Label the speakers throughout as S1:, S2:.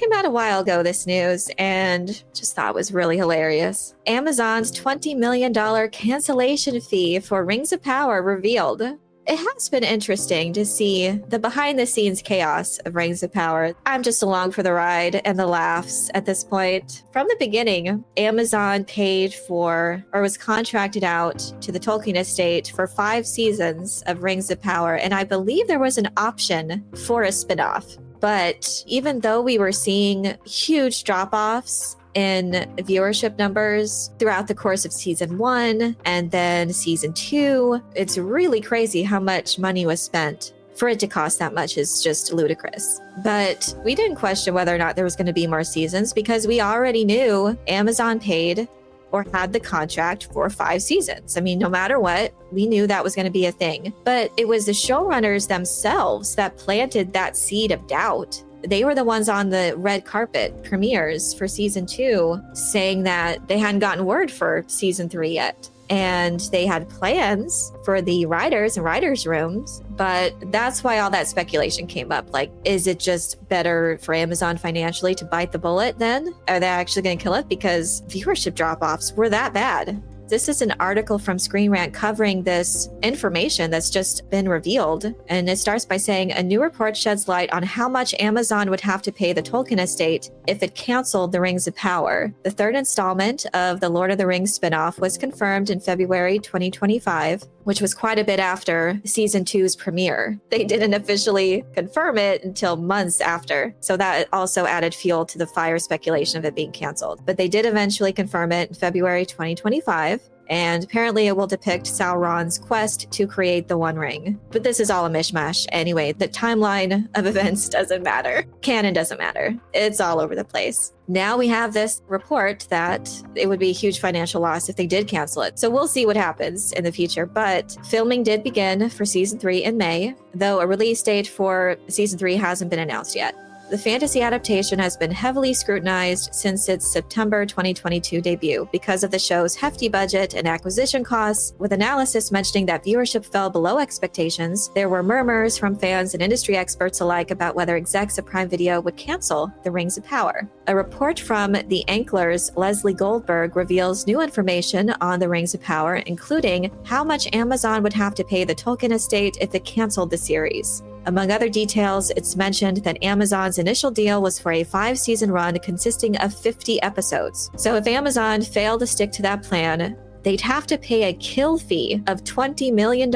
S1: came out a while ago, this news, and just thought it was really hilarious. Amazon's $20 million cancellation fee for Rings of Power revealed. It has been interesting to see the behind-the-scenes chaos of Rings of Power. I'm just along for the ride and the laughs at this point. From the beginning, Amazon paid for, or was contracted out to the Tolkien estate for 5 seasons of Rings of Power, and I believe there was an option for a spin-off. But even though we were seeing huge drop-offs in viewership numbers throughout the course of season 1 and then season 2, it's really crazy how much money was spent. For it to cost that much is just ludicrous. But we didn't question whether or not there was going to be more seasons because we already knew Amazon paid or had the contract for 5 seasons. I mean, no matter what, we knew that was going to be a thing. But it was the showrunners themselves that planted that seed of doubt. They were the ones on the red carpet premieres for season 2 saying that they hadn't gotten word for season 3 yet. And they had plans for the writers and writers' rooms, but that's why all that speculation came up. Like, is it just better for Amazon financially to bite the bullet then? Are they actually going to kill it? Because viewership drop-offs were that bad. This is an article from Screen Rant covering this information that's just been revealed. And it starts by saying, a new report sheds light on how much Amazon would have to pay the Tolkien estate if it canceled The Rings of Power. The 3rd installment of the Lord of the Rings spinoff was confirmed in February 2025, which was quite a bit after season 2's premiere. They didn't officially confirm it until months after. So that also added fuel to the fire speculation of it being canceled. But they did eventually confirm it in February 2025. And apparently it will depict Sauron's quest to create the One Ring. But this is all a mishmash anyway. The timeline of events doesn't matter. Canon doesn't matter. It's all over the place. Now we have this report that it would be a huge financial loss if they did cancel it. So we'll see what happens in the future. But filming did begin for season 3 in May, though a release date for season 3 hasn't been announced yet. The fantasy adaptation has been heavily scrutinized since its September 2022 debut because of the show's hefty budget and acquisition costs, with analysis mentioning that viewership fell below expectations. There were murmurs from fans and industry experts alike about whether execs at Prime Video would cancel The Rings of Power. A report from The Ankler's Leslie Goldberg reveals new information on The Rings of Power, including how much Amazon would have to pay the Tolkien estate if it canceled the series. Among other details, it's mentioned that Amazon's initial deal was for a 5-season run consisting of 50 episodes. So if Amazon failed to stick to that plan, they'd have to pay a kill fee of $20 million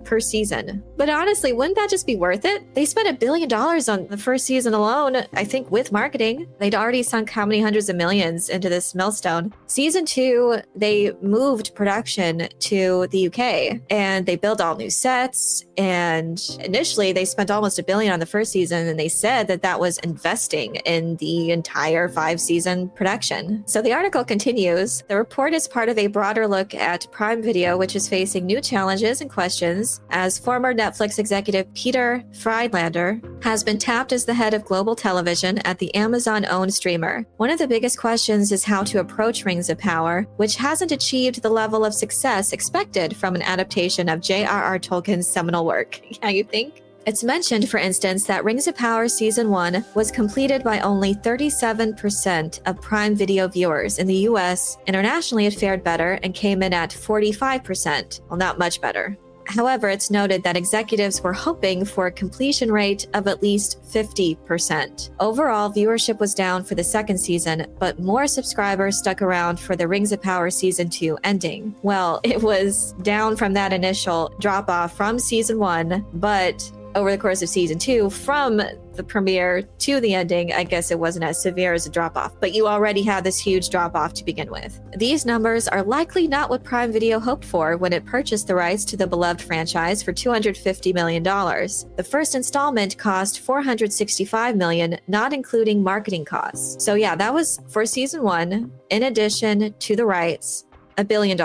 S1: per season. But honestly, wouldn't that just be worth it? They spent $1 billion on the first season alone, I think with marketing. They'd already sunk how many hundreds of millions into this millstone. Season 2, they moved production to the UK and they built all new sets. And initially they spent almost $1 billion on the first season, and they said that that was investing in the entire 5-season production. So the article continues. The report is part of a broader look at Prime Video, which is facing new challenges and questions as former Netflix executive Peter Friedlander has been tapped as the head of global television at the Amazon-owned streamer. One of the biggest questions is how to approach Rings of Power, which hasn't achieved the level of success expected from an adaptation of J.R.R. Tolkien's seminal work. Yeah, you think? It's mentioned, for instance, that Rings of Power Season 1 was completed by only 37% of Prime Video viewers in the US. Internationally, it fared better and came in at 45%. Well, not much better. However, it's noted that executives were hoping for a completion rate of at least 50%. Overall, viewership was down for the second season, but more subscribers stuck around for the Rings of Power Season 2 ending. Well, it was down from that initial drop-off from Season 1, but over the course of Season 2, from the premiere to the ending, I guess it wasn't as severe as a drop-off, but you already had this huge drop-off to begin with. These numbers are likely not what Prime Video hoped for when it purchased the rights to the beloved franchise for $250 million. The first installment cost $465 million, not including marketing costs. So yeah, that was for Season 1, in addition to the rights. $1 billion,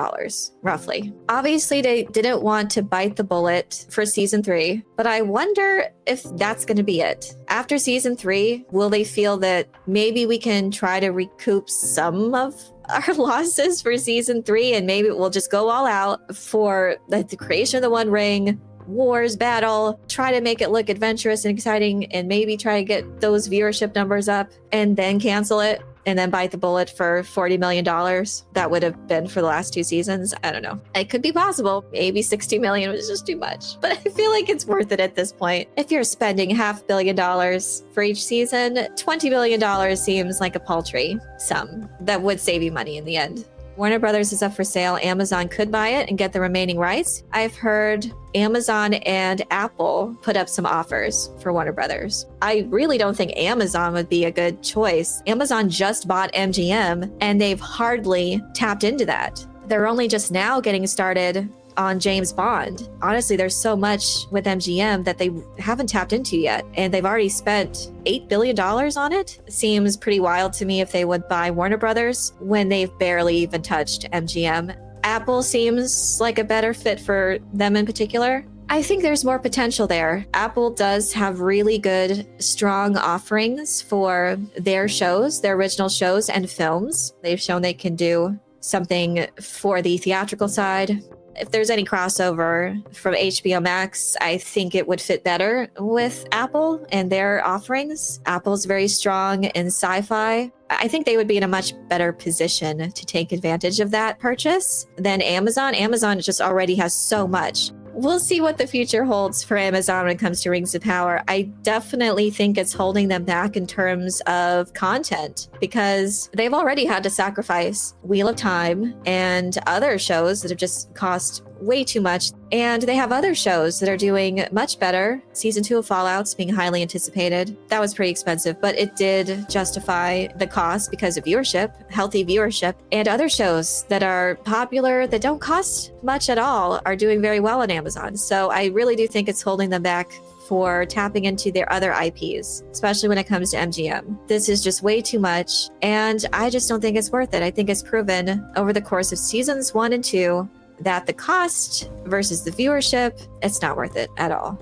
S1: roughly. Obviously, they didn't want to bite the bullet for Season 3, but I wonder if that's going to be it. After Season 3, will they feel that maybe we can try to recoup some of our losses for Season 3, and maybe we'll just go all out for the creation of the One Ring, wars, battle, try to make it look adventurous and exciting, and maybe try to get those viewership numbers up, and then cancel it, and then bite the bullet for $40 million. That would have been for the last 2 seasons. I don't know. It could be possible. Maybe $60 million was just too much. But I feel like it's worth it at this point. If you're spending $500 million for each season, $20 million seems like a paltry sum that would save you money in the end. Warner Brothers is up for sale. Amazon could buy it and get the remaining rights. I've heard Amazon and Apple put up some offers for Warner Brothers. I really don't think Amazon would be a good choice. Amazon just bought MGM and they've hardly tapped into that. They're only just now getting started on James Bond. Honestly, there's so much with MGM that they haven't tapped into yet, and they've already spent $8 billion on it. Seems pretty wild to me if they would buy Warner Brothers when they've barely even touched MGM. Apple seems like a better fit for them in particular. I think there's more potential there. Apple does have really good, strong offerings for their shows, their original shows and films. They've shown they can do something for the theatrical side. If there's any crossover from HBO Max, I think it would fit better with Apple and their offerings. Apple's very strong in sci-fi. I think they would be in a much better position to take advantage of that purchase than Amazon. Amazon just already has so much. We'll see what the future holds for Amazon when it comes to Rings of Power. I definitely think it's holding them back in terms of content because they've already had to sacrifice Wheel of Time and other shows that have just cost way too much. And they have other shows that are doing much better. Season 2 of Fallout's being highly anticipated. That was pretty expensive, but it did justify the cost because of viewership, healthy viewership. And other shows that are popular that don't cost much at all are doing very well on Amazon. So I really do think it's holding them back for tapping into their other IPs, especially when it comes to MGM. This is just way too much, and I just don't think it's worth it. I think it's proven over the course of seasons 1 and 2 that the cost versus the viewership, it's not worth it at all.